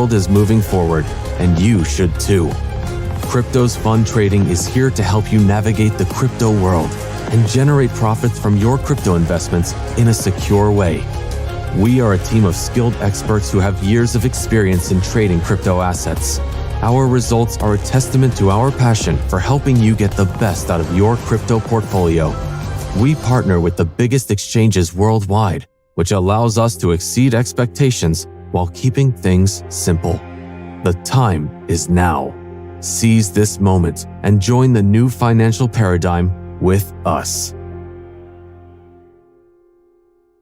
world is moving forward, and you should too. Crypto's Fund Trading is here to help you navigate the crypto world and generate profits from your crypto investments in a secure way. We are a team of skilled experts who have years of experience in trading crypto assets. Our results are a testament to our passion for helping you get the best out of your crypto portfolio. We partner with the biggest exchanges worldwide, which allows us to exceed expectations while keeping things simple. The time is now. Seize this moment and join the new financial paradigm with us.